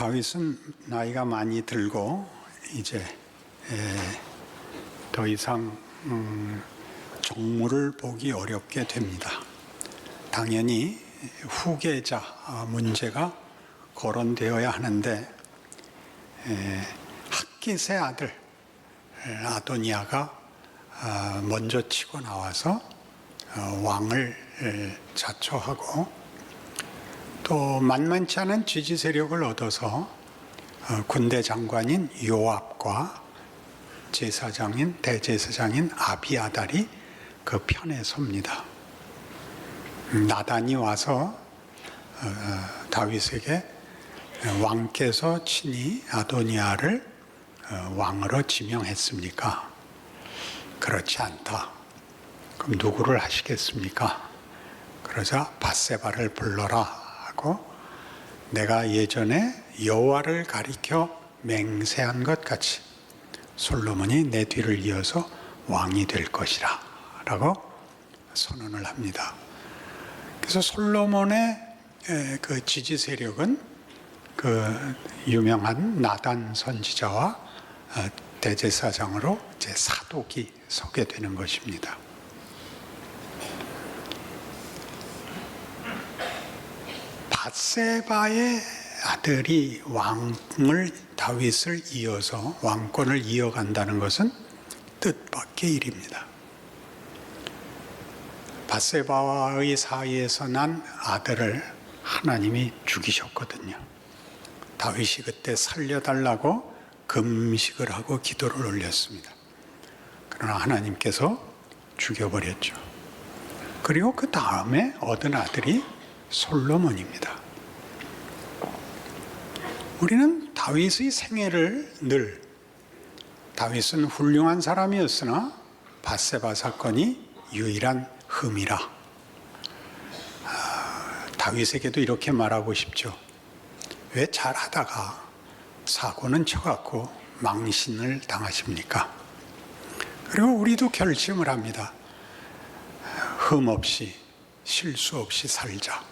다윗은 나이가 많이 들고 이제 더 이상 정무를 보기 어렵게 됩니다. 당연히 후계자 문제가 거론되어야 하는데 핫깃의 아들 아도니아가 먼저 치고 나와서 왕을 자초하고 또 만만치 않은 지지 세력을 얻어서 군대 장관인 요압과 대제사장인 아비아달이 그 편에 섭니다. 나단이 와서 다윗에게 왕께서 친히 아도니아를 왕으로 지명했습니까? 그렇지 않다. 그럼 누구를 하시겠습니까? 그러자 밧세바를 불러라 하고, 내가 예전에 여호와를 가리켜 맹세한 것 같이 솔로몬이 내 뒤를 이어서 왕이 될 것이라 라고 선언을 합니다. 그래서 솔로몬의 그 지지 세력은 그 유명한 나단 선지자와 대제사장으로 이제 사독이 서게 되는 것입니다. 밧세바의 아들이 다윗을 이어서 왕권을 이어간다는 것은 뜻밖의 일입니다. 밧세바와의 사이에서 난 아들을 하나님이 죽이셨거든요. 다윗이 그때 살려달라고 금식을 하고 기도를 올렸습니다. 그러나 하나님께서 죽여버렸죠. 그리고 그 다음에 얻은 아들이 솔로몬입니다. 우리는 다윗의 생애를 늘, 다윗은 훌륭한 사람이었으나 밧세바 사건이 유일한 흠이라, 다윗에게도 이렇게 말하고 싶죠. 왜 잘하다가 사고는 쳐갖고 망신을 당하십니까? 그리고 우리도 결심을 합니다. 흠 없이, 실수 없이 살자.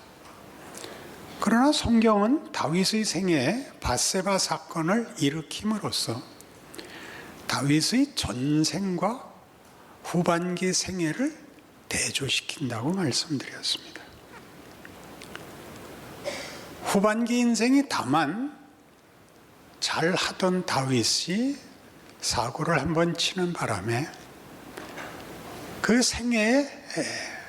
그러나 성경은 다윗의 생애에 밧세바 사건을 일으킴으로써 다윗의 전생과 후반기 생애를 대조시킨다고 말씀드렸습니다. 후반기 인생이 다만 잘하던 다윗이 사고를 한번 치는 바람에 그 생애의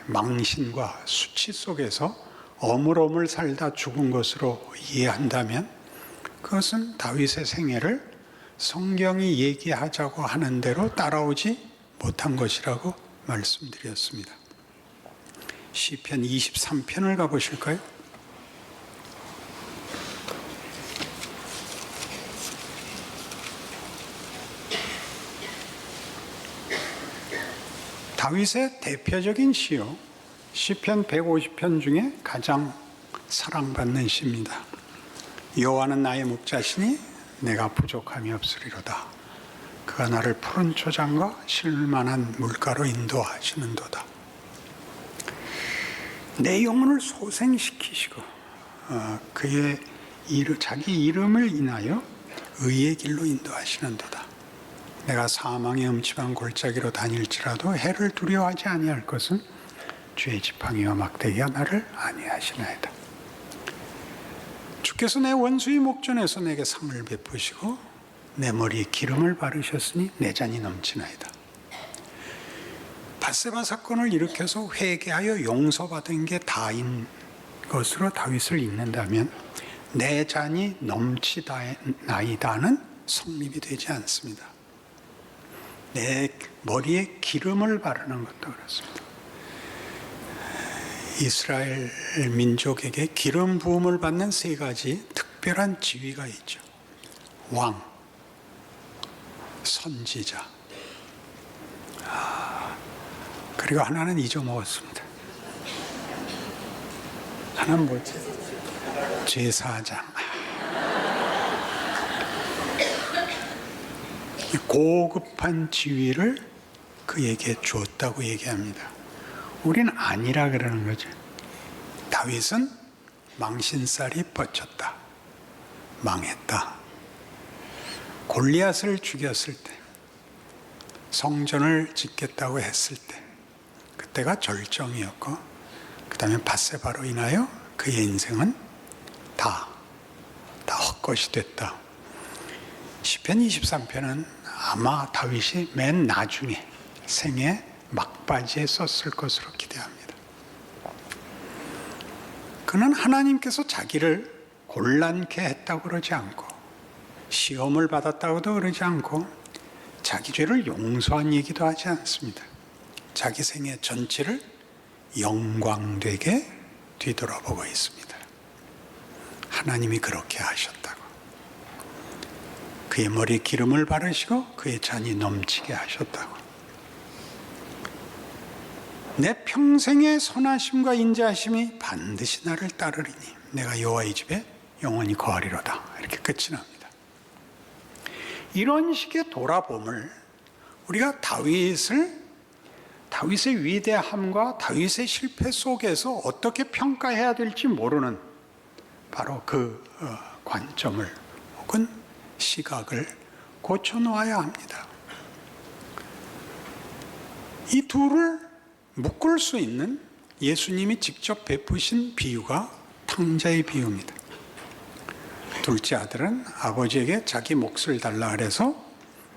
망신과 수치 속에서 어물어물 살다 죽은 것으로 이해한다면 그것은 다윗의 생애를 성경이 얘기하자고 하는 대로 따라오지 못한 것이라고 말씀드렸습니다. 시편 23편을 가보실까요? 다윗의 대표적인 시요, 시편 150편 중에 가장 사랑받는 시입니다. 여호와는 나의 목자시니 내가 부족함이 없으리로다. 그가 나를 푸른 초장과 쉴만한 물가로 인도하시는도다. 내 영혼을 소생시키시고 그의 자기 이름을 인하여 의의 길로 인도하시는도다. 내가 사망의 음침한 골짜기로 다닐지라도 해를 두려워하지 아니할 것은 주의 지팡이와 막대기가 나를 안위하시나이다. 주께서 내 원수의 목전에서 내게 상을 베푸시고 내 머리에 기름을 바르셨으니 내 잔이 넘치나이다. 밧세바 사건을 일으켜서 회개하여 용서받은 게 다인 것으로 다윗을 읽는다면 내 잔이 넘치나이다는 성립이 되지 않습니다. 내 머리에 기름을 바르는 것도 그렇습니다. 이스라엘 민족에게 기름 부음을 받는 세 가지 특별한 지위가 있죠. 왕, 선지자, 그리고 하나는 잊어먹었습니다. 하나는 뭐지? 제사장. 고급한 지위를 그에게 주었다고 얘기합니다. 우리는 아니라 그러는 거죠. 다윗은 망신살이 뻗쳤다. 망했다. 골리앗을 죽였을 때, 성전을 짓겠다고 했을 때, 그때가 절정이었고, 그 다음에 밧세바로 인하여 그의 인생은 다 헛것이 됐다. 시편 23편은 아마 다윗이 맨 나중에 생애 막바지에 썼을 것으로 기대합니다. 그는 하나님께서 자기를 곤란케 했다고 그러지 않고, 시험을 받았다고도 그러지 않고, 자기 죄를 용서한 얘기도 하지 않습니다. 자기 생애 전체를 영광되게 뒤돌아보고 있습니다. 하나님이 그렇게 하셨다고. 그의 머리에 기름을 바르시고 그의 잔이 넘치게 하셨다고. 내 평생의 선하심과 인자하심이 반드시 나를 따르리니 내가 여호와의 집에 영원히 거하리로다. 이렇게 끝이 납니다. 이런 식의 돌아봄을 우리가 다윗의 위대함과 다윗의 실패 속에서 어떻게 평가해야 될지 모르는 바로 그 관점을 혹은 시각을 고쳐놓아야 합니다. 이 둘을 묶을 수 있는 예수님이 직접 베푸신 비유가 탕자의 비유입니다. 둘째 아들은 아버지에게 자기 몫을 달라 그래서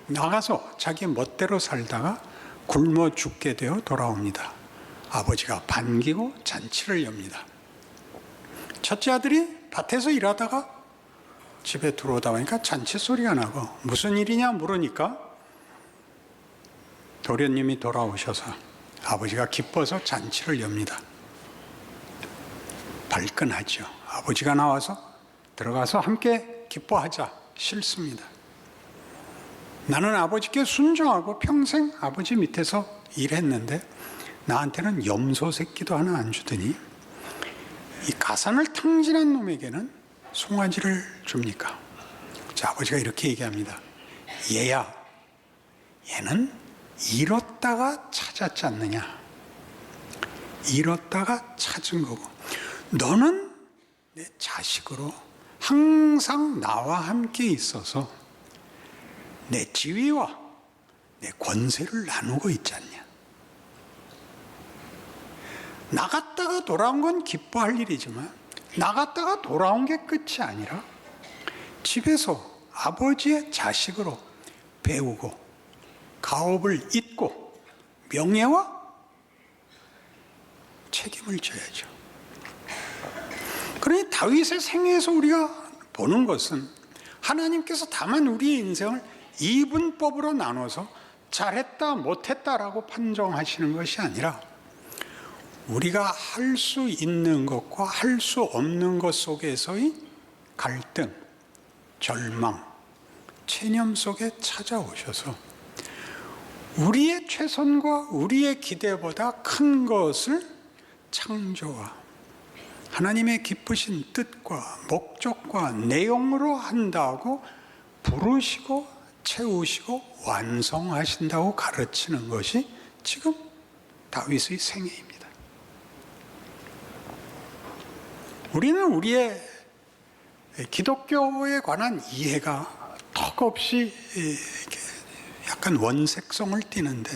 나가서 자기 멋대로 살다가 굶어 죽게 되어 돌아옵니다. 아버지가 반기고 잔치를 엽니다. 첫째 아들이 밭에서 일하다가 집에 들어오다 보니까 잔치 소리가 나고 무슨 일이냐 물으니까 도련님이 돌아오셔서 아버지가 기뻐서 잔치를 엽니다. 발끈하죠. 아버지가 나와서 들어가서 함께 기뻐하자. 싫습니다. 나는 아버지께 순종하고 평생 아버지 밑에서 일했는데 나한테는 염소 새끼도 하나 안 주더니 이 가산을 탕진한 놈에게는 송아지를 줍니까? 자, 아버지가 이렇게 얘기합니다. 얘야, 얘는 잃었다가 찾았지 않느냐? 잃었다가 찾은 거고 너는 내 자식으로 항상 나와 함께 있어서 내 지위와 내 권세를 나누고 있지 않냐? 나갔다가 돌아온 건 기뻐할 일이지만 나갔다가 돌아온 게 끝이 아니라 집에서 아버지의 자식으로 배우고 가업을 잇고 명예와 책임을 져야죠. 그러니 다윗의 생애에서 우리가 보는 것은 하나님께서 다만 우리의 인생을 이분법으로 나눠서 잘했다 못했다라고 판정하시는 것이 아니라 우리가 할 수 있는 것과 할 수 없는 것 속에서의 갈등, 절망, 체념 속에 찾아오셔서 우리의 최선과 우리의 기대보다 큰 것을 창조와 하나님의 기쁘신 뜻과 목적과 내용으로 한다고 부르시고 채우시고 완성하신다고 가르치는 것이 지금 다윗의 생애입니다. 우리는 우리의 기독교에 관한 이해가 턱없이 약간 원색성을 띠는데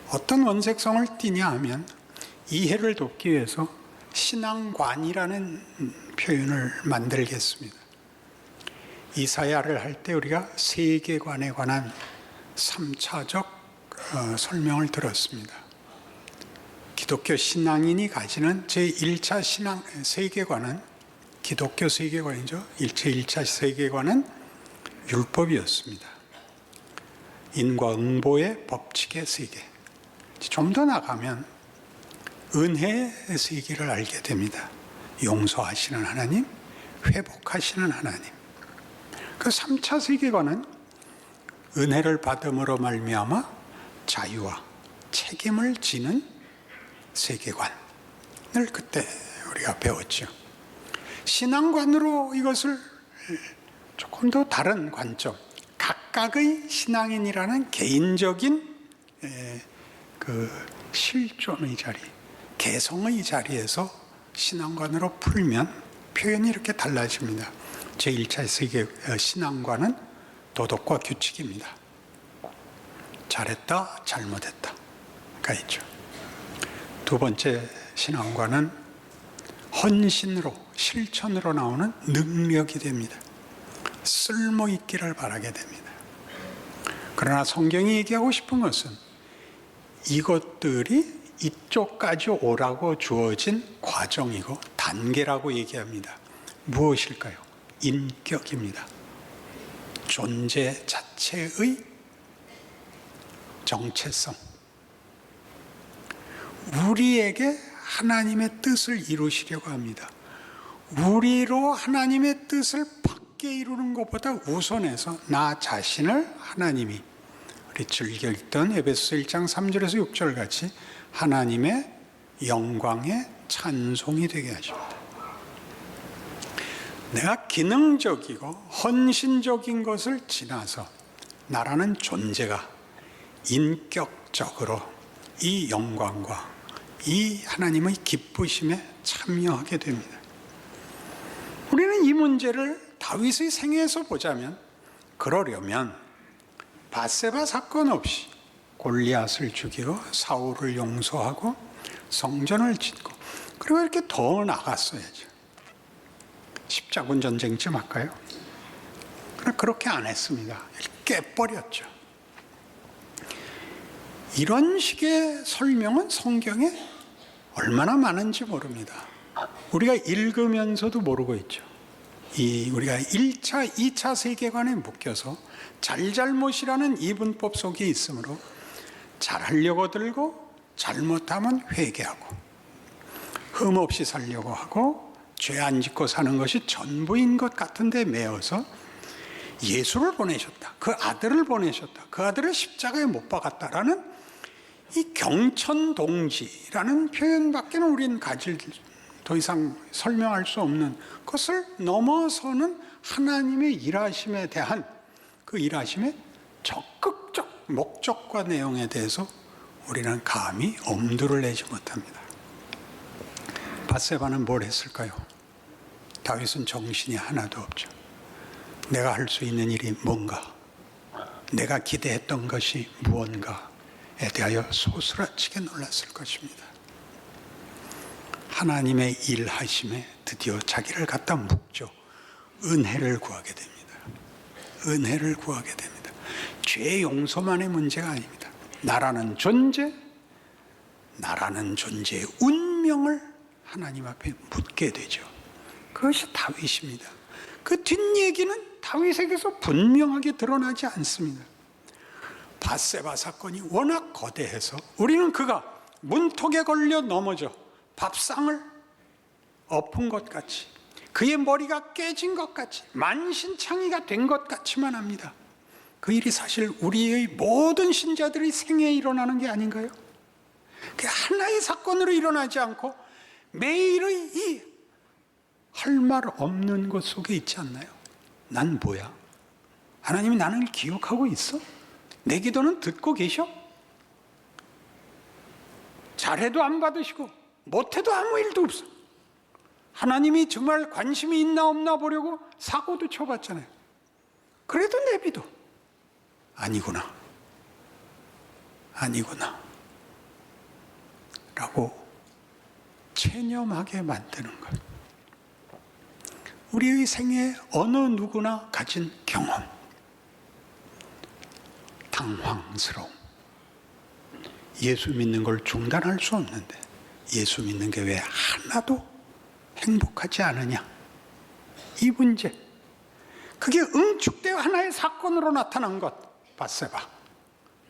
어떤 원색성을 띠냐 하면 이해를 돕기 위해서 신앙관이라는 표현을 만들겠습니다. 이사야를 할 때 우리가 세계관에 관한 3차적 설명을 들었습니다. 기독교 신앙인이 가지는 제1차 신앙 세계관은 기독교 세계관이죠. 1차 세계관은 율법이었습니다. 인과 응보의 법칙의 세계. 좀 더 나가면 은혜의 세계를 알게 됩니다. 용서하시는 하나님, 회복하시는 하나님. 그 3차 세계관은 은혜를 받음으로 말미암아 자유와 책임을 지는 세계관을 그때 우리가 배웠죠. 신앙관으로 이것을 조금 더 다른 관점, 각각의 신앙인이라는 개인적인 그 실존의 자리, 개성의 자리에서 신앙관으로 풀면 표현이 이렇게 달라집니다. 제1차 세계 신앙과는 도덕과 규칙입니다. 잘했다, 잘못했다가 있죠. 두 번째 신앙과는 헌신으로, 실천으로 나오는 능력이 됩니다. 쓸모 있기를 바라게 됩니다. 그러나 성경이 얘기하고 싶은 것은 이것들이 이쪽까지 오라고 주어진 과정이고 단계라고 얘기합니다. 무엇일까요? 인격입니다. 존재 자체의 정체성. 우리에게 하나님의 뜻을 이루시려고 합니다. 우리로 하나님의 뜻을 밖에 이루는 것보다 우선해서 나 자신을 하나님이, 우리 즐겨 읽던 에베소서 1장 3절에서 6절 같이 하나님의 영광의 찬송이 되게 하십니다. 내가 기능적이고 헌신적인 것을 지나서 나라는 존재가 인격적으로 이 영광과 이 하나님의 기쁘심에 참여하게 됩니다. 우리는 이 문제를 다윗의 생애에서 보자면, 그러려면 밧세바 사건 없이 골리앗을 죽이고 사울을 용서하고 성전을 짓고, 그리고 이렇게 더 나갔어야죠. 십자군 전쟁쯤 할까요? 그러나 그렇게 안 했습니다. 깨버렸죠. 이런 식의 설명은 성경에 얼마나 많은지 모릅니다. 우리가 읽으면서도 모르고 있죠. 우리가 1차, 2차 세계관에 묶여서 잘잘못이라는 이분법 속에 있으므로 잘하려고 들고 잘못하면 회개하고 흠 없이 살려고 하고 죄 안 짓고 사는 것이 전부인 것 같은데 매어서 예수를 보내셨다, 그 아들을 보내셨다, 그 아들을 십자가에 못 박았다라는 이 경천동지라는 표현밖에는 우리는 가질 더 이상 설명할 수 없는 것을 넘어서는 하나님의 일하심에 대한 그 일하심의 적극적 목적과 내용에 대해서 우리는 감히 엄두를 내지 못합니다. 밧세바는 뭘 했을까요? 다윗은 정신이 하나도 없죠. 내가 할 수 있는 일이 뭔가, 내가 기대했던 것이 무언가에 대하여 소스라치게 놀랐을 것입니다. 하나님의 일하심에 드디어 자기를 갖다 묻죠. 은혜를 구하게 됩니다. 은혜를 구하게 됩니다. 죄 용서만의 문제가 아닙니다. 나라는 존재의 운명을 하나님 앞에 묻게 되죠. 그것이 다윗입니다. 그 뒷얘기는 다윗에게서 분명하게 드러나지 않습니다. 밧세바 사건이 워낙 거대해서 우리는 그가 문턱에 걸려 넘어져 밥상을 엎은 것 같이, 그의 머리가 깨진 것 같이, 만신창이가 된 것 같이만 합니다. 그 일이 사실 우리의 모든 신자들의 생애에 일어나는 게 아닌가요? 그 하나의 사건으로 일어나지 않고 매일의 이 할 말 없는 것 속에 있지 않나요? 난 뭐야? 하나님이 나를 기억하고 있어? 내 기도는 듣고 계셔? 잘해도 안 받으시고 못해도 아무 일도 없어. 하나님이 정말 관심이 있나 없나 보려고 사고도 쳐봤잖아요. 그래도 내비도 아니구나 라고 체념하게 만드는 것. 우리의 생애에 어느 누구나 가진 경험, 당황스러움. 예수 믿는 걸 중단할 수 없는데 예수 믿는 게 왜 하나도 행복하지 않으냐, 이 문제. 그게 응축되어 하나의 사건으로 나타난 것, 밧세바.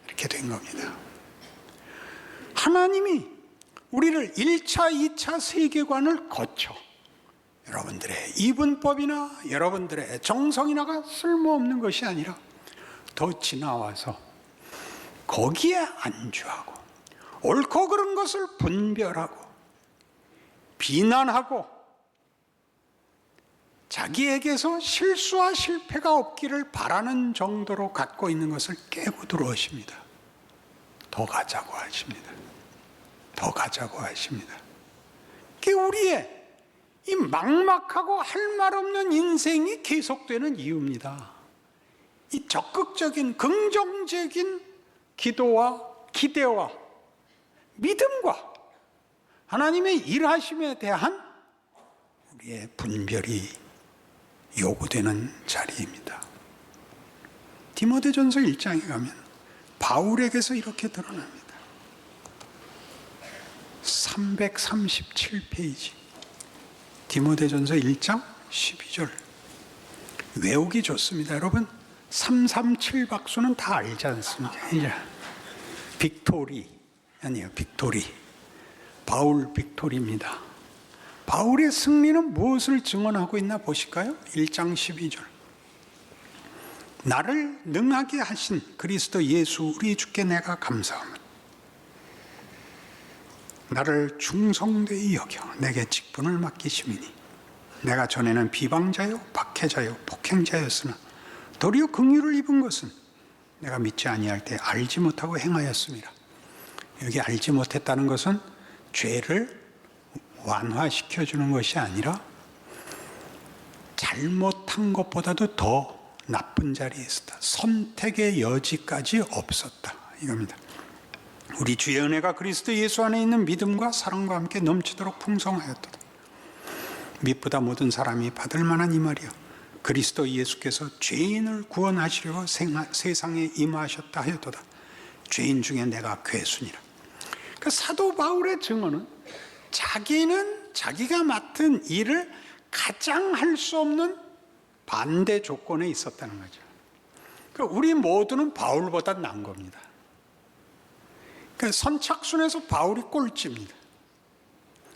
이렇게 된 겁니다. 하나님이 우리를 1차, 2차 세계관을 거쳐 여러분들의 이분법이나 여러분들의 정성이나가 쓸모없는 것이 아니라 더 지나와서 거기에 안주하고 옳고 그른 것을 분별하고 비난하고 자기에게서 실수와 실패가 없기를 바라는 정도로 갖고 있는 것을 깨고 들어오십니다. 더 가자고 하십니다. 더 가자고 하십니다. 그게 우리의 이 막막하고 할 말 없는 인생이 계속되는 이유입니다. 이 적극적인 긍정적인 기도와 기대와 믿음과 하나님의 일하심에 대한 우리의 분별이 요구되는 자리입니다. 디모데전서 1장에 가면 바울에게서 이렇게 드러납니다. 337페이지 디모데전서 1장 12절 외우기 좋습니다. 여러분 337 박수는 다 알지 않습니까? 빅토리 아니에요. 빅토리 바울 빅토리입니다. 바울의 승리는 무엇을 증언하고 있나 보실까요? 1장 12절 나를 능하게 하신 그리스도 예수 우리 주께 내가 감사합니다. 나를 충성되이 여겨 내게 직분을 맡기심이니 내가 전에는 비방자요 박해자요 폭행자였으나 도리어 긍휼을 입은 것은 내가 믿지 아니할 때 알지 못하고 행하였습니다. 여기 알지 못했다는 것은 죄를 완화시켜주는 것이 아니라 잘못한 것보다도 더 나쁜 자리에 있었다. 선택의 여지까지 없었다. 이겁니다. 우리 주의 은혜가 그리스도 예수 안에 있는 믿음과 사랑과 함께 넘치도록 풍성하였도다. 믿보다 모든 사람이 받을 만한 이 말이여 그리스도 예수께서 죄인을 구원하시려고 세상에 임하셨다 하였도다. 죄인 중에 내가 괴순이라. 그 사도 바울의 증언은 자기는 자기가 맡은 일을 가장 할 수 없는 반대 조건에 있었다는 거죠. 그러니까 우리 모두는 바울보다 나은 겁니다. 그러니까 선착순에서 바울이 꼴찌입니다.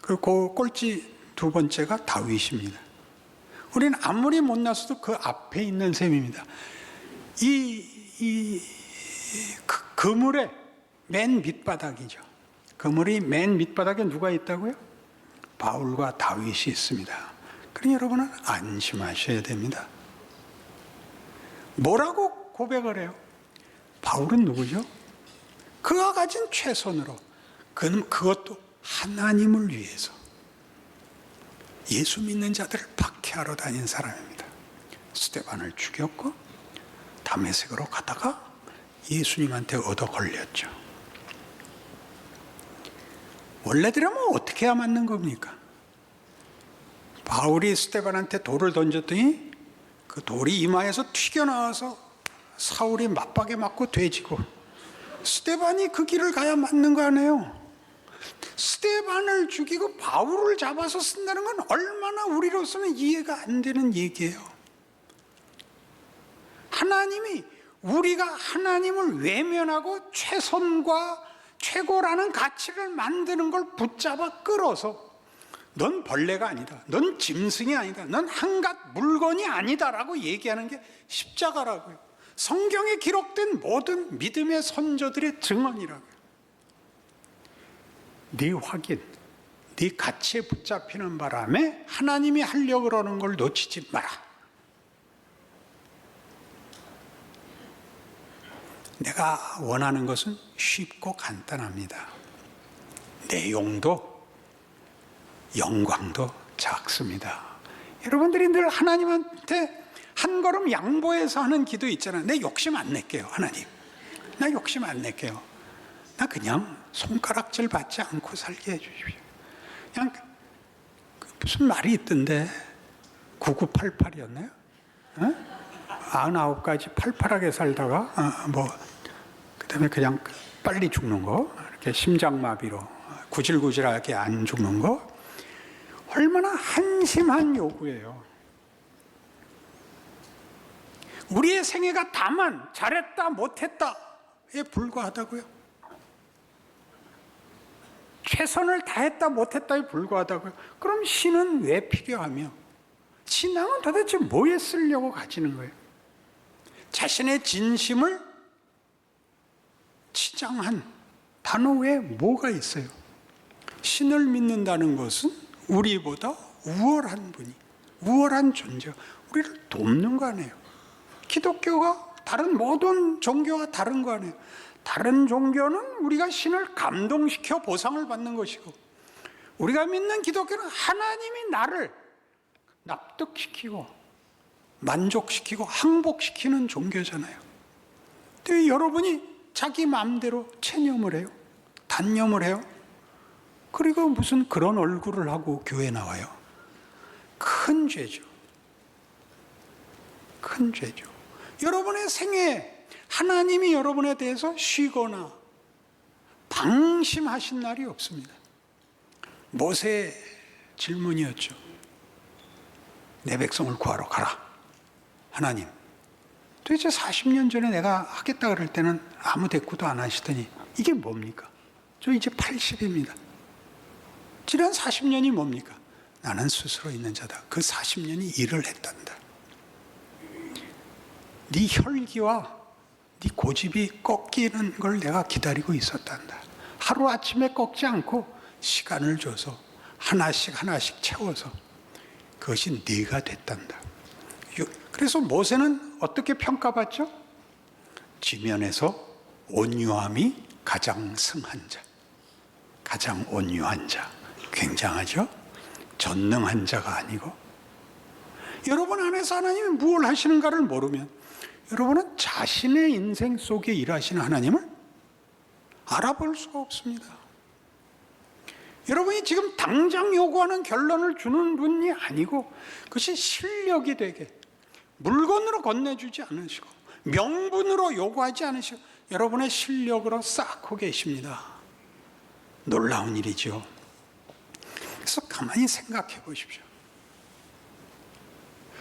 그리고 그 꼴찌 두 번째가 다윗입니다. 우리는 아무리 못났어도 그 앞에 있는 셈입니다. 그물의 맨 밑바닥이죠. 그물이 맨 밑바닥에 누가 있다고요? 바울과 다윗이 있습니다. 그러니 여러분은 안심하셔야 됩니다. 뭐라고 고백을 해요? 바울은 누구죠? 그가 가진 최선으로 그는 그것도 하나님을 위해서 예수 믿는 자들을 박해하러 다닌 사람입니다. 스데반을 죽였고 다메섹으로 가다가 예수님한테 얻어 걸렸죠. 원래대로면 어떻게 해야 맞는 겁니까? 바울이 스데반한테 돌을 던졌더니 그 돌이 이마에서 튀겨나와서 사울이 맞박에 맞고 돼지고 스데반이 그 길을 가야 맞는 거 아니에요? 스데반을 죽이고 바울을 잡아서 쓴다는 건 얼마나 우리로서는 이해가 안 되는 얘기예요. 하나님이 우리가 하나님을 외면하고 최선과 최고라는 가치를 만드는 걸 붙잡아 끌어서 넌 벌레가 아니다. 넌 짐승이 아니다. 넌 한갓 물건이 아니다라고 얘기하는 게 십자가라고요. 성경에 기록된 모든 믿음의 선조들의 증언이라고요. 네 확인, 네 가치에 붙잡히는 바람에 하나님이 하려고 그러는 걸 놓치지 마라. 내가 원하는 것은 쉽고 간단합니다. 내용도 영광도 작습니다. 여러분들이 늘 하나님한테 한 걸음 양보해서 하는 기도 있잖아요. 내 욕심 안 낼게요, 하나님. 나 욕심 안 낼게요. 나 그냥 손가락질 받지 않고 살게 해주십시오. 그냥 무슨 말이 있던데 9988이었나요? 99가지 팔팔하게 살다가 그다음에 그냥 빨리 죽는 거, 이렇게 심장마비로 구질구질하게 안 죽는 거, 얼마나 한심한 요구예요. 우리의 생애가 다만 잘했다 못했다에 불과하다고요? 최선을 다했다 못했다에 불과하다고요? 그럼 신은 왜 필요하며 신앙은 도대체 뭐에 쓰려고 가지는 거예요? 자신의 진심을 치장한 단어 외에 뭐가 있어요? 신을 믿는다는 것은 우리보다 우월한 분이, 우월한 존재, 우리를 돕는 거 아니에요. 기독교가 다른 모든 종교와 다른 거 아니에요. 다른 종교는 우리가 신을 감동시켜 보상을 받는 것이고, 우리가 믿는 기독교는 하나님이 나를 납득시키고 만족시키고 항복시키는 종교잖아요. 근데 여러분이 자기 마음대로 체념을 해요. 단념을 해요. 그리고 무슨 그런 얼굴을 하고 교회 나와요. 큰 죄죠. 큰 죄죠. 여러분의 생애에 하나님이 여러분에 대해서 쉬거나 방심하신 날이 없습니다. 모세의 질문이었죠. 내 백성을 구하러 가라. 하나님, 도대체 40년 전에 내가 하겠다 그럴 때는 아무 대꾸도 안 하시더니 이게 뭡니까? 저 이제 80입니다. 지난 40년이 뭡니까? 나는 스스로 있는 자다. 그 40년이 일을 했단다. 네 혈기와 네 고집이 꺾이는 걸 내가 기다리고 있었단다. 하루아침에 꺾지 않고 시간을 줘서 하나씩 하나씩 채워서 그것이 네가 됐단다. 그래서 모세는 어떻게 평가받죠? 지면에서 온유함이 가장 승한 자, 가장 온유한 자. 굉장하죠? 전능한 자가 아니고. 여러분 안에서 하나님이 무엇을 하시는가를 모르면 여러분은 자신의 인생 속에 일하시는 하나님을 알아볼 수가 없습니다. 여러분이 지금 당장 요구하는 결론을 주는 분이 아니고 그것이 실력이 되게 물건으로 건네주지 않으시고 명분으로 요구하지 않으시고 여러분의 실력으로 쌓고 계십니다. 놀라운 일이죠. 그래서 가만히 생각해 보십시오.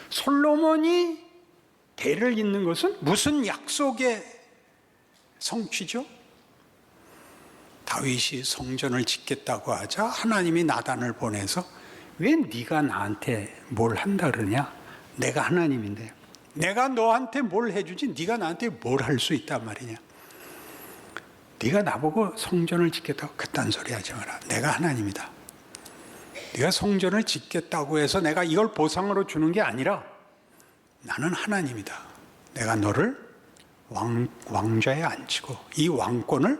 솔로몬이 대를 잇는 것은 무슨 약속의 성취죠? 다윗이 성전을 짓겠다고 하자 하나님이 나단을 보내서 왜 네가 나한테 뭘 한다 그러냐? 내가 하나님인데 내가 너한테 뭘 해주지 네가 나한테 뭘 할 수 있단 말이냐? 네가 나보고 성전을 짓겠다고 그딴 소리 하지 마라. 내가 하나님이다. 네가 성전을 짓겠다고 해서 내가 이걸 보상으로 주는 게 아니라 나는 하나님이다. 내가 너를 왕좌에 앉히고 이 왕권을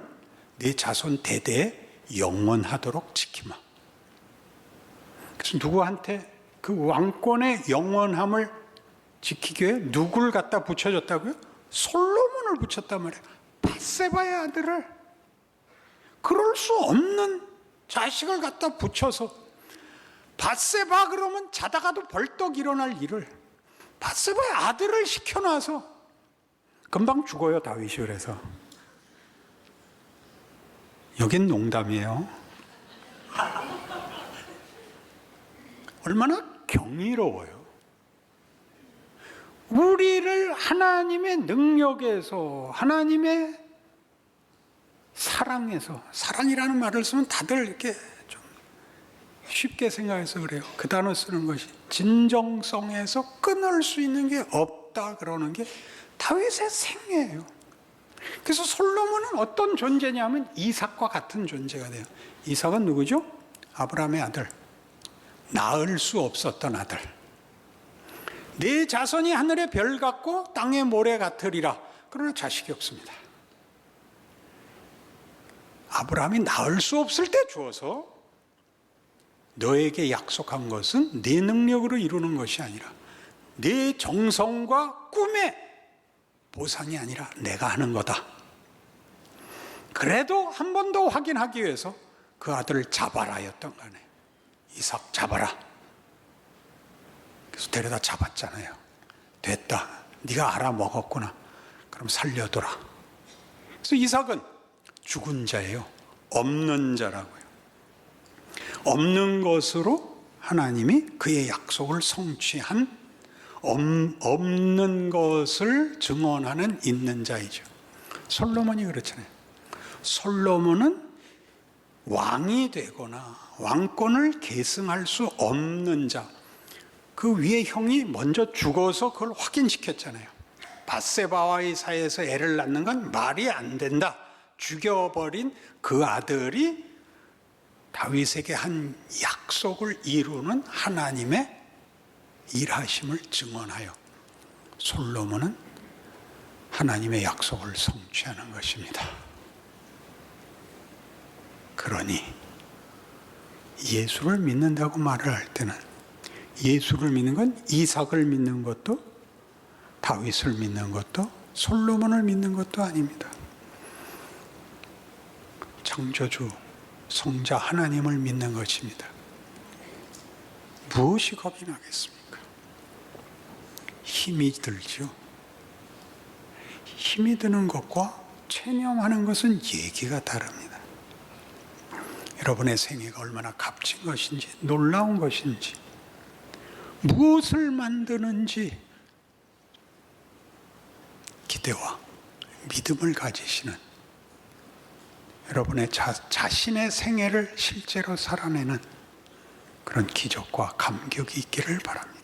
네 자손 대대에 영원하도록 지키마. 그래서 누구한테 그 왕권의 영원함을 지키기 위해 누구를 갖다 붙여줬다고요? 솔로몬을 붙였단 말이에요. 밧세바의 아들을. 그럴 수 없는 자식을 갖다 붙여서 밧세바 그러면 자다가도 벌떡 일어날 일을 밧세바의 아들을 시켜놔서 금방 죽어요 다윗이. 그래서 여긴 농담이에요. 얼마나 경이로워요. 우리를 하나님의 능력에서 하나님의 사랑에서, 사랑이라는 말을 쓰면 다들 이렇게 좀 쉽게 생각해서 그래요. 그 단어 쓰는 것이 진정성에서 끊을 수 있는 게 없다 그러는 게 다윗의 생애예요. 그래서 솔로몬은 어떤 존재냐면 이삭과 같은 존재가 돼요. 이삭은 누구죠? 아브라함의 아들. 낳을 수 없었던 아들. 네 자손이 하늘의 별 같고 땅의 모래 같으리라. 그러나 자식이 없습니다. 아브라함이 낳을 수 없을 때 주어서 너에게 약속한 것은 네 능력으로 이루는 것이 아니라 네 정성과 꿈의 보상이 아니라 내가 하는 거다. 그래도 한 번 더 확인하기 위해서 그 아들을 잡아라였던 거네. 이삭 잡아라. 그래서 데려다 잡았잖아요. 됐다. 네가 알아먹었구나. 그럼 살려둬라. 그래서 이삭은 죽은 자예요. 없는 자라고요. 없는 것으로 하나님이 그의 약속을 성취한 없는 것을 증언하는 있는 자이죠. 솔로몬이 그렇잖아요. 솔로몬은 왕이 되거나 왕권을 계승할 수 없는 자, 그 위에 형이 먼저 죽어서 그걸 확인시켰잖아요. 밧세바와의 사이에서 애를 낳는 건 말이 안 된다. 죽여버린 그 아들이 다윗에게 한 약속을 이루는 하나님의 일하심을 증언하여 솔로몬은 하나님의 약속을 성취하는 것입니다. 그러니 예수를 믿는다고 말을 할 때는 예수를 믿는 건 이삭을 믿는 것도 다윗을 믿는 것도 솔로몬을 믿는 것도 아닙니다. 창조주, 성자 하나님을 믿는 것입니다. 무엇이 겁이 나겠습니까? 힘이 들죠. 힘이 드는 것과 체념하는 것은 얘기가 다릅니다. 여러분의 생애가 얼마나 값진 것인지, 놀라운 것인지, 무엇을 만드는지 기대와 믿음을 가지시는 여러분의 자신의 생애를 실제로 살아내는 그런 기적과 감격이 있기를 바랍니다.